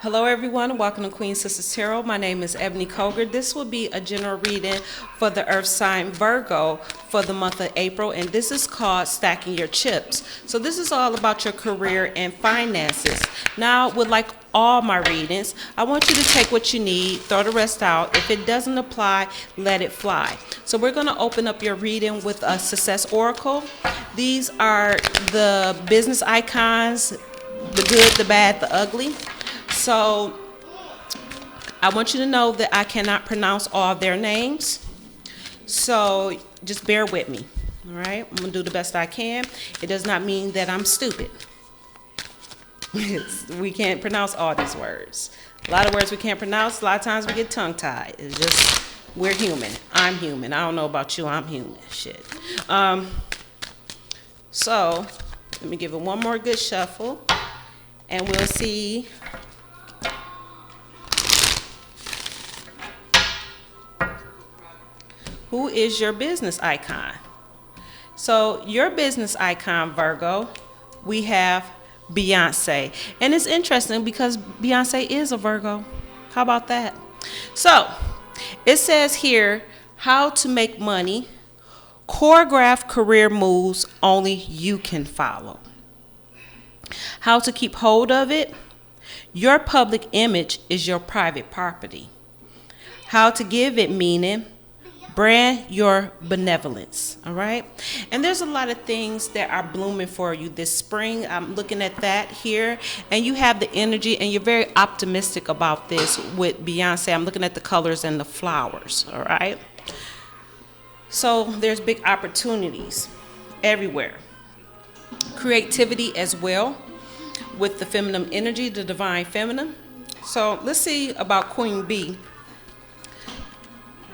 Hello everyone, welcome to Queen Sisters Tarot. My name is Ebony Koger. This will be a general reading for the earth sign Virgo for the month of April, and this is called Stacking Your Chips. So this is all about your career and finances. Now, with like all my readings, I want you to take what you need, throw the rest out. If it doesn't apply, let it fly. So we're going to open up your reading with a success oracle. These are the business icons, the good, the bad, the ugly. So I want you to know that I cannot pronounce all their names. So just bear with me. All right. I'm going to do the best I can. It does not mean that I'm stupid. We can't pronounce all these words. A lot of words we can't pronounce. A lot of times we get tongue tied. It's just, we're human. I'm human. I don't know about you. I'm human. Shit. So let me give it one more good shuffle and we'll see. Who is your business icon? So your business icon, Virgo, we have Beyonce. And it's interesting because Beyonce is a Virgo. How about that? So it says here, how to make money, choreograph career moves only you can follow. How to keep hold of it, your public image is your private property. How to give it meaning, brand your benevolence, all right? And there's a lot of things that are blooming for you this spring. I'm looking at that here, and you have the energy, and you're very optimistic about this with Beyonce. I'm looking at the colors and the flowers, all right? So there's big opportunities everywhere. Creativity as well with the feminine energy, the divine feminine. So let's see about Queen B.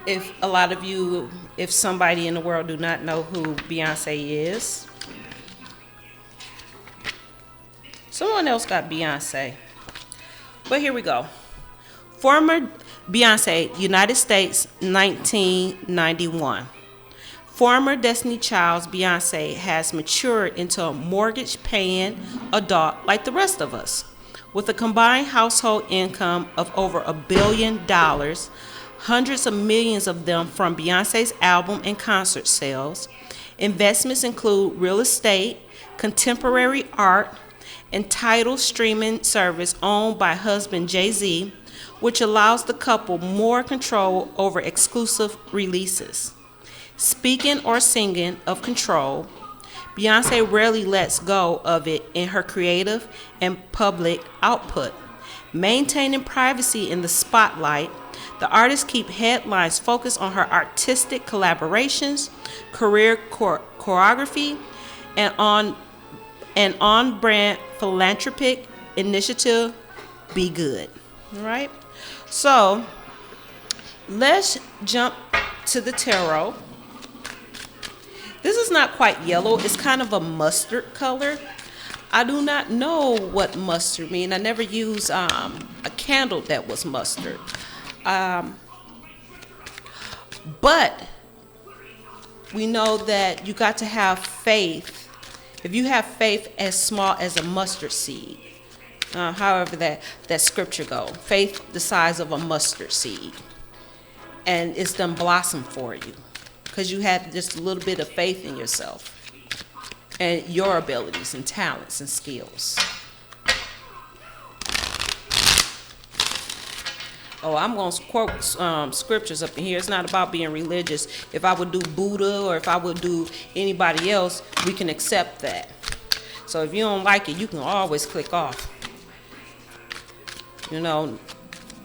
If a lot of you, if somebody in the world do not know who Beyonce is. Someone else got Beyonce. But here we go. Former Beyonce, United States, 1991. Former Destiny Child's Beyonce has matured into a mortgage-paying adult like the rest of us. With a combined household income of over $1 billion, hundreds of millions of them from Beyonce's album and concert sales. Investments include real estate, contemporary art, and Tidal streaming service owned by husband Jay-Z, which allows the couple more control over exclusive releases. Speaking or singing of control, Beyonce rarely lets go of it in her creative and public output. Maintaining privacy in the spotlight, the artist keeps headlines focused on her artistic collaborations, career choreography, and on-brand philanthropic initiative, Be Good. All right? So let's jump to the tarot. This is not quite yellow. It's kind of a mustard color. I do not know what mustard means. I never used a candle that was mustard. But we know that you got to have faith. If you have faith as small as a mustard seed, however that scripture go, faith the size of a mustard seed, and it's done blossom for you because you had just a little bit of faith in yourself and your abilities and talents and skills. Oh, I'm going to quote scriptures up in here. It's not about being religious. If I would do Buddha or if I would do anybody else, we can accept that. So if you don't like it, you can always click off. You know,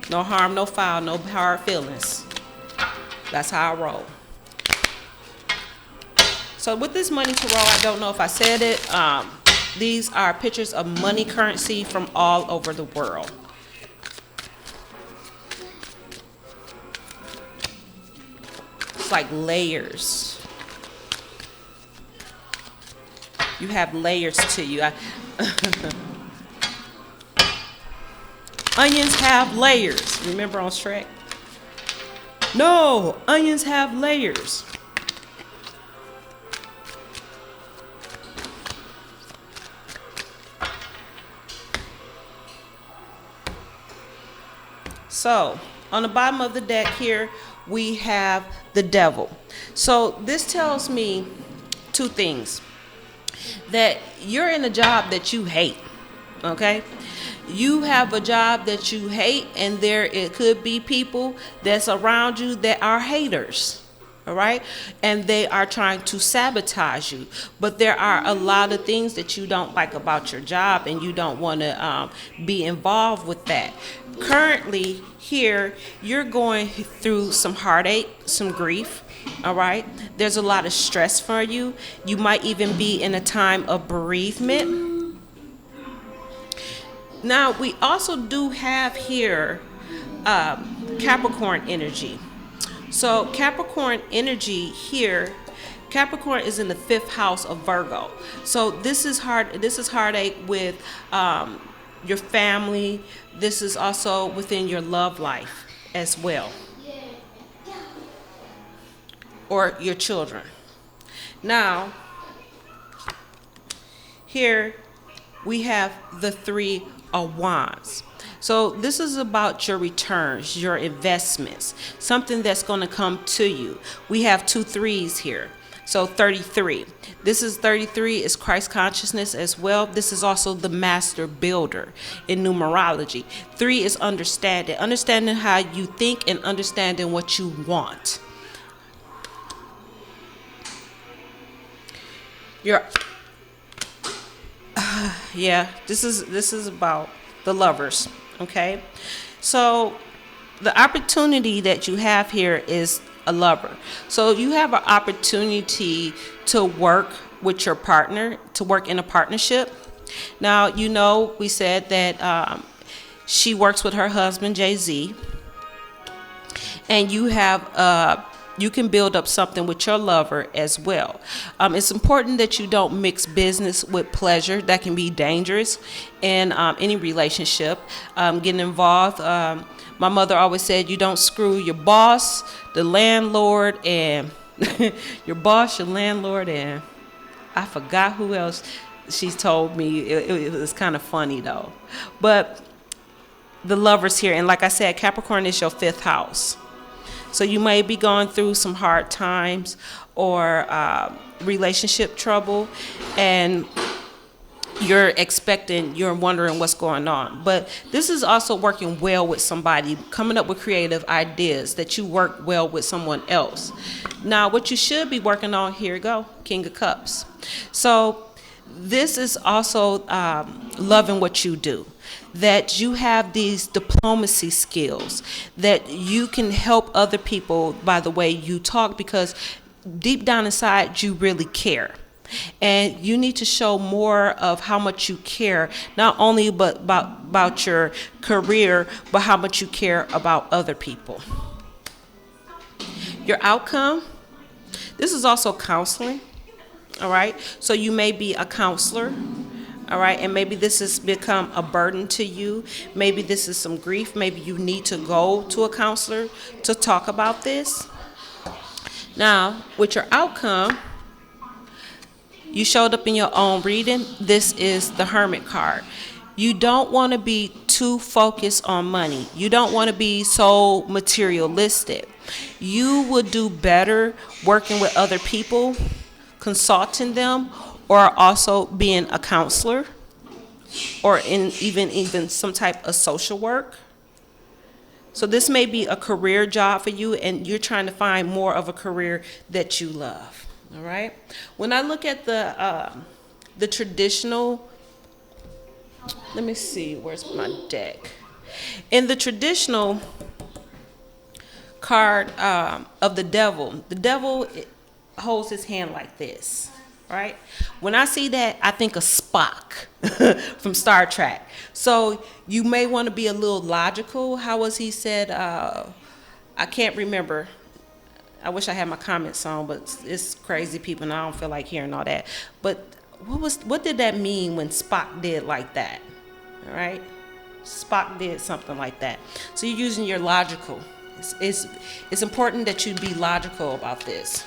no harm, no foul, no hard feelings. That's how I roll. So with this money tarot, I don't know if I said it. These are pictures of money currency from all over the world. Like layers. You have layers to you. Onions have layers. Remember on Shrek? No, onions have layers. So on the bottom of the deck here, we have the devil. So this tells me two things. That you're in a job that you hate, okay? You have a job that you hate, and it could be people that's around you that are haters, all right? And they are trying to sabotage you. But there are a lot of things that you don't like about your job, and you don't want to be involved with that. Currently, here, you're going through some heartache, some grief. All right. There's a lot of stress for you. You might even be in a time of bereavement. Now, we also do have here Capricorn energy. So Capricorn energy here, Capricorn is in the 5th house of Virgo. So this is heartache with your family. This is also within your love life as well, or your children. Now, here we have the 3 of Wands. So this is about your returns, your investments, something that's going to come to you. We have 2 3s here. So 33. This is 33 is Christ consciousness as well. This is also the master builder in numerology. 3 is understanding how you think and understanding what you want. This is about the lovers, okay? So the opportunity that you have here is a lover. So you have an opportunity to work with your partner, to work in a partnership. Now, we said that she works with her husband, Jay-Z, and you can build up something with your lover as well. It's important that you don't mix business with pleasure. That can be dangerous in any relationship. Getting involved. My mother always said you don't screw your boss, the landlord, and your boss, your landlord, and I forgot who else she told me. It was kind of funny though. But the lovers here, and like I said, Capricorn is your 5th house. So you may be going through some hard times or relationship trouble, and you're wondering what's going on. But this is also working well with somebody, coming up with creative ideas that you work well with someone else. Now, what you should be working on, here you go, King of Cups. So this is also loving what you do, that you have these diplomacy skills, that you can help other people by the way you talk, because deep down inside you really care. And you need to show more of how much you care, not only about your career, but how much you care about other people. Your outcome, this is also counseling, all right? So you may be a counselor, all right? And maybe this has become a burden to you. Maybe this is some grief. Maybe you need to go to a counselor to talk about this. Now, with your outcome, you showed up in your own reading. This is the Hermit card. You don't want to be too focused on money. You don't want to be so materialistic. You would do better working with other people, consulting them, or also being a counselor, or in even some type of social work. So this may be a career job for you, and you're trying to find more of a career that you love. All right. When I look at the traditional, let me see, where's my deck? In the traditional card of the devil holds his hand like this, right? When I see that, I think of Spock from Star Trek. So you may want to be a little logical. How was he said? I can't remember. I wish I had my comments on, but it's crazy people, and I don't feel like hearing all that. But what did that mean when Spock did like that? All right, Spock did something like that. So you're using your logical. It's important that you be logical about this.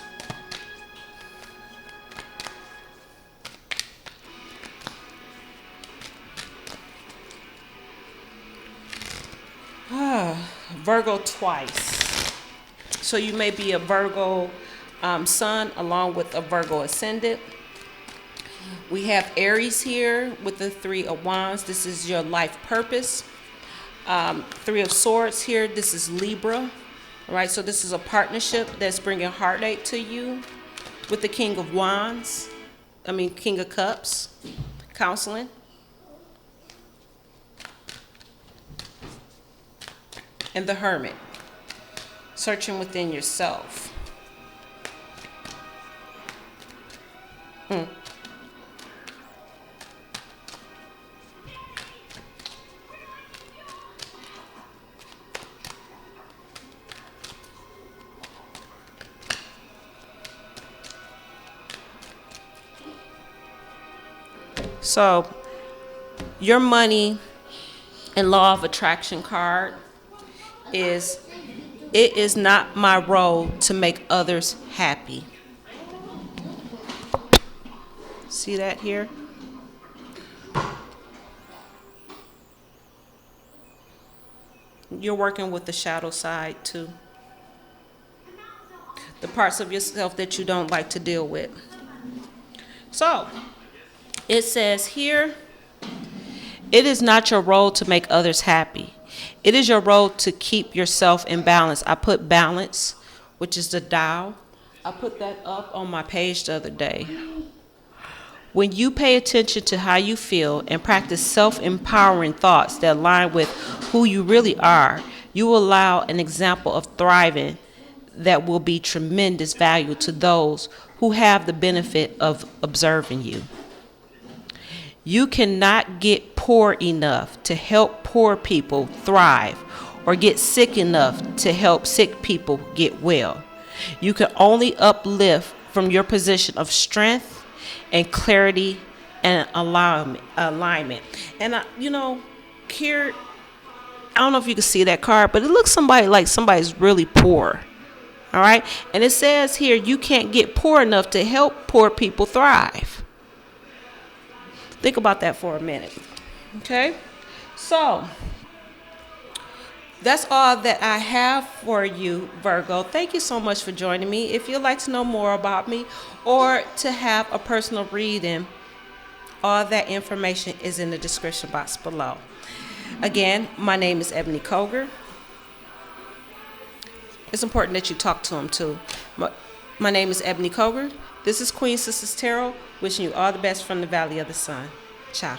Virgo twice. So you may be a Virgo sun along with a Virgo ascendant. We have Aries here with the Three of Wands. This is your life purpose. Three of Swords here. This is Libra. All right, so this is a partnership that's bringing heartache to you. With the King of Wands, King of Cups, counseling. And the Hermit, searching within yourself. So, your money and law of attraction card is, it is not my role to make others happy. See that here? You're working with the shadow side too. The parts of yourself that you don't like to deal with. So, it says here, it is not your role to make others happy. It is your role to keep yourself in balance. I put balance, which is the Tao. I put that up on my page the other day. When you pay attention to how you feel and practice self-empowering thoughts that align with who you really are, you will allow an example of thriving that will be tremendous value to those who have the benefit of observing you. You cannot get poor enough to help poor people thrive or get sick enough to help sick people get well. You can only uplift from your position of strength and clarity and alignment. And, here, I don't know if you can see that card, but it looks like somebody's really poor. All right. And it says here, you can't get poor enough to help poor people thrive. Think about that for a minute. Okay, so that's all that I have for you, Virgo. Thank you so much for joining me. If you'd like to know more about me or to have a personal reading, all that information is in the description box below. Again, my name is Ebony Koger. It's important that you talk to him too. My name is Ebony Koger. This is Queen Sisters Tarot, wishing you all the best from the Valley of the Sun. Ciao.